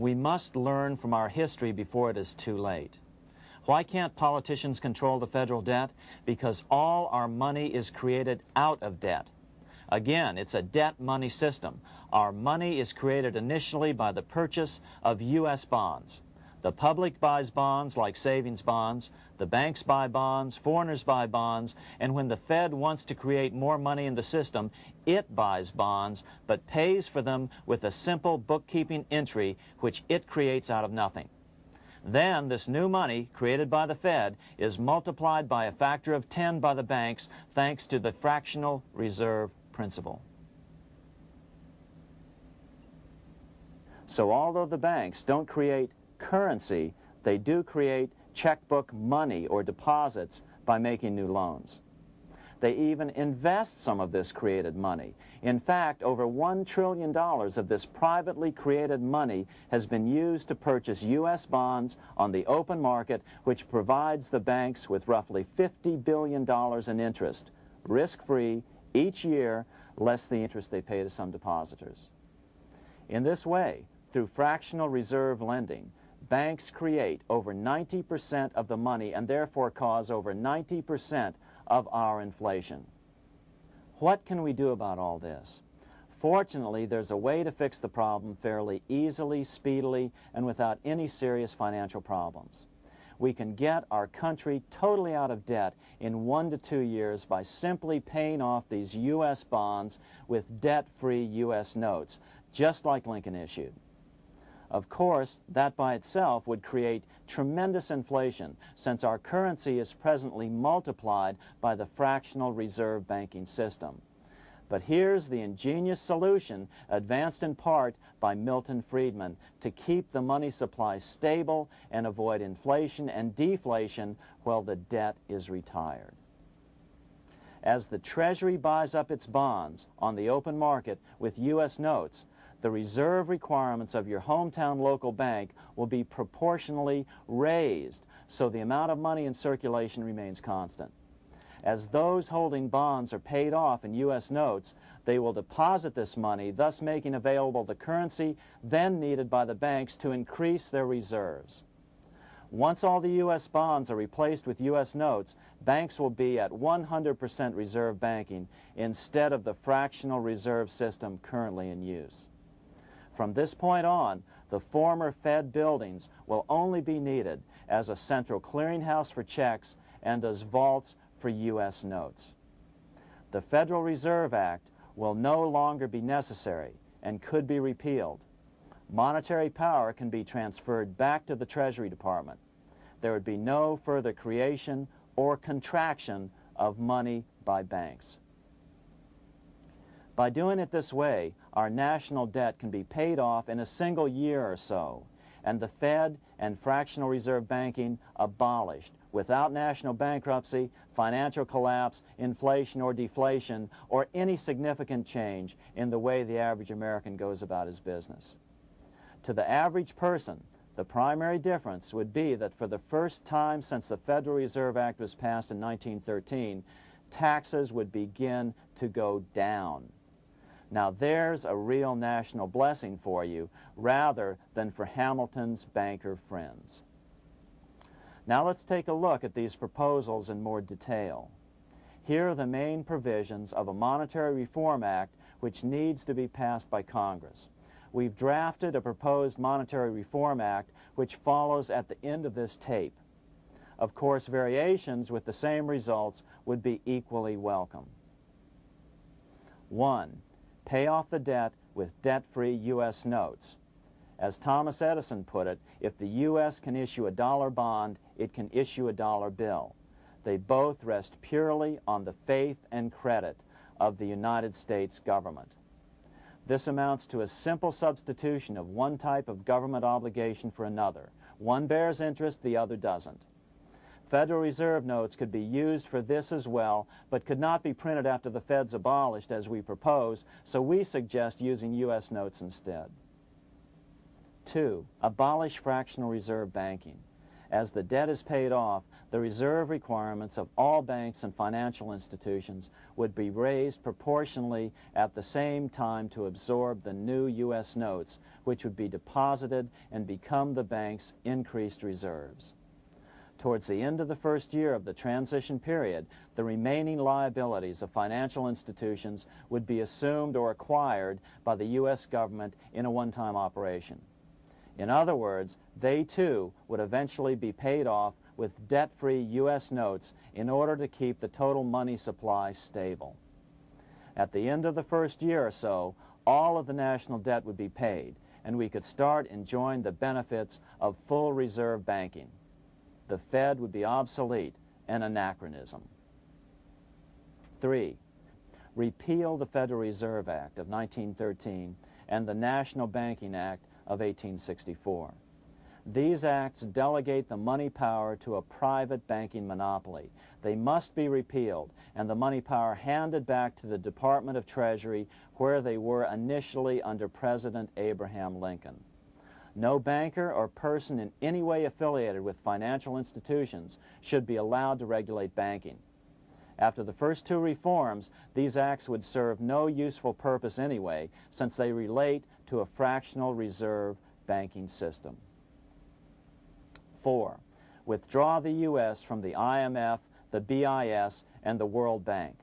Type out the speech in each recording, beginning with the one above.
We must learn from our history before it is too late. Why can't politicians control the federal debt? Because all our money is created out of debt. Again, it's a debt money system. Our money is created initially by the purchase of U.S. bonds. The public buys bonds like savings bonds, the banks buy bonds, foreigners buy bonds, and when the Fed wants to create more money in the system, it buys bonds, but pays for them with a simple bookkeeping entry which it creates out of nothing. Then this new money, created by the Fed, is multiplied by a factor of 10 by the banks thanks to the fractional reserve principle. So although the banks don't create currency, they do create checkbook money or deposits by making new loans. They even invest some of this created money. In fact, over $1 trillion of this privately created money has been used to purchase U.S. bonds on the open market, which provides the banks with roughly $50 billion in interest, risk-free, each year, less the interest they pay to some depositors. In this way, through fractional reserve lending, banks create over 90% of the money and therefore cause over 90% of our inflation. What can we do about all this? Fortunately, there's a way to fix the problem fairly easily, speedily, and without any serious financial problems. We can get our country totally out of debt in 1 to 2 years by simply paying off these U.S. bonds with debt-free U.S. notes, just like Lincoln issued. Of course, that by itself would create tremendous inflation, since our currency is presently multiplied by the fractional reserve banking system. But here's the ingenious solution, advanced in part by Milton Friedman, to keep the money supply stable and avoid inflation and deflation while the debt is retired. As the Treasury buys up its bonds on the open market with U.S. notes, the reserve requirements of your hometown local bank will be proportionally raised, so the amount of money in circulation remains constant. As those holding bonds are paid off in U.S. notes, they will deposit this money, thus making available the currency then needed by the banks to increase their reserves. Once all the U.S. bonds are replaced with U.S. notes, banks will be at 100% reserve banking instead of the fractional reserve system currently in use. From this point on, the former Fed buildings will only be needed as a central clearinghouse for checks and as vaults for U.S. notes. The Federal Reserve Act will no longer be necessary and could be repealed. Monetary power can be transferred back to the Treasury Department. There would be no further creation or contraction of money by banks. By doing it this way, our national debt can be paid off in a single year or so, and the Fed and fractional reserve banking abolished without national bankruptcy, financial collapse, inflation or deflation, or any significant change in the way the average American goes about his business. To the average person, the primary difference would be that for the first time since the Federal Reserve Act was passed in 1913, taxes would begin to go down. Now there's a real national blessing for you, rather than for Hamilton's banker friends. Now let's take a look at these proposals in more detail. Here are the main provisions of a Monetary Reform Act which needs to be passed by Congress. We've drafted a proposed Monetary Reform Act which follows at the end of this tape. Of course, variations with the same results would be equally welcome. 1. Pay off the debt with debt-free U.S. notes. As Thomas Edison put it, if the U.S. can issue a dollar bond, it can issue a dollar bill. They both rest purely on the faith and credit of the United States government. This amounts to a simple substitution of one type of government obligation for another. One bears interest, the other doesn't. Federal Reserve notes could be used for this as well, but could not be printed after the Fed's abolished as we propose, so we suggest using U.S. notes instead. 2. Abolish fractional reserve banking. As the debt is paid off, the reserve requirements of all banks and financial institutions would be raised proportionally at the same time to absorb the new U.S. notes, which would be deposited and become the bank's increased reserves. Towards the end of the first year of the transition period, the remaining liabilities of financial institutions would be assumed or acquired by the U.S. government in a one-time operation. In other words, they too would eventually be paid off with debt-free U.S. notes in order to keep the total money supply stable. At the end of the first year or so, all of the national debt would be paid, and we could start enjoying the benefits of full reserve banking. The Fed would be obsolete, an anachronism. 3. Repeal the Federal Reserve Act of 1913 and the National Banking Act of 1864. These acts delegate the money power to a private banking monopoly. They must be repealed and the money power handed back to the Department of Treasury where they were initially under President Abraham Lincoln. No banker or person in any way affiliated with financial institutions should be allowed to regulate banking. After the first two reforms, these acts would serve no useful purpose anyway, since they relate to a fractional reserve banking system. 4. Withdraw the U.S. from the IMF, the BIS, and the World Bank.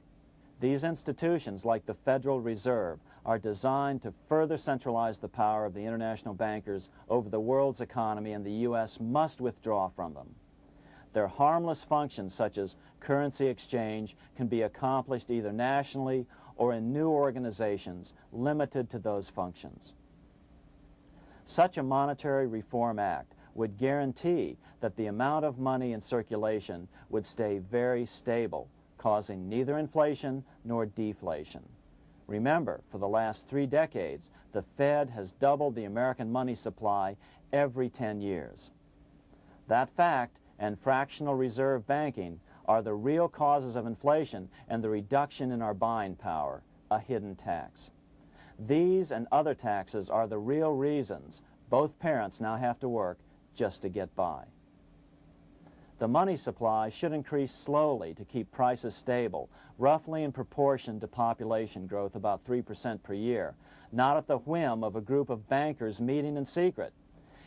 These institutions, like the Federal Reserve, are designed to further centralize the power of the international bankers over the world's economy, and the U.S. must withdraw from them. Their harmless functions, such as currency exchange, can be accomplished either nationally or in new organizations limited to those functions. Such a monetary reform act would guarantee that the amount of money in circulation would stay very stable, causing neither inflation nor deflation. Remember, for the last 3 decades, the Fed has doubled the American money supply every 10 years. That fact and fractional reserve banking are the real causes of inflation and the reduction in our buying power, a hidden tax. These and other taxes are the real reasons both parents now have to work just to get by. The money supply should increase slowly to keep prices stable, roughly in proportion to population growth, about 3% per year, not at the whim of a group of bankers meeting in secret.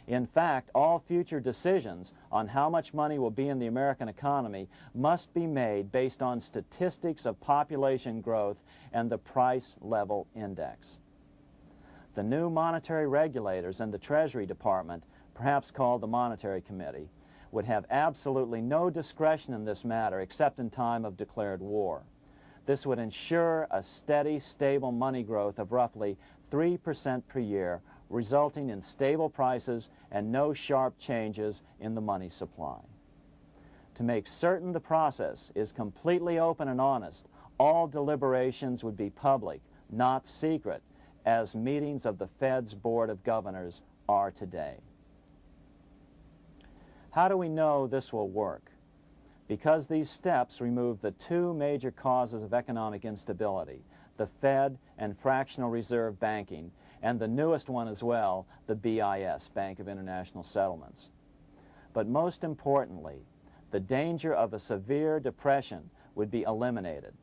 In fact, all future decisions on how much money will be in the American economy must be made based on statistics of population growth and the price level index. The new monetary regulators and the Treasury Department, perhaps called the Monetary Committee, would have absolutely no discretion in this matter except in time of declared war. This would ensure a steady, stable money growth of roughly 3% per year, resulting in stable prices and no sharp changes in the money supply. To make certain the process is completely open and honest, all deliberations would be public, not secret, as meetings of the Fed's Board of Governors are today. How do we know this will work? Because these steps remove the 2 major causes of economic instability, the Fed and fractional reserve banking, and the newest one as well, the BIS, Bank of International Settlements. But most importantly, the danger of a severe depression would be eliminated.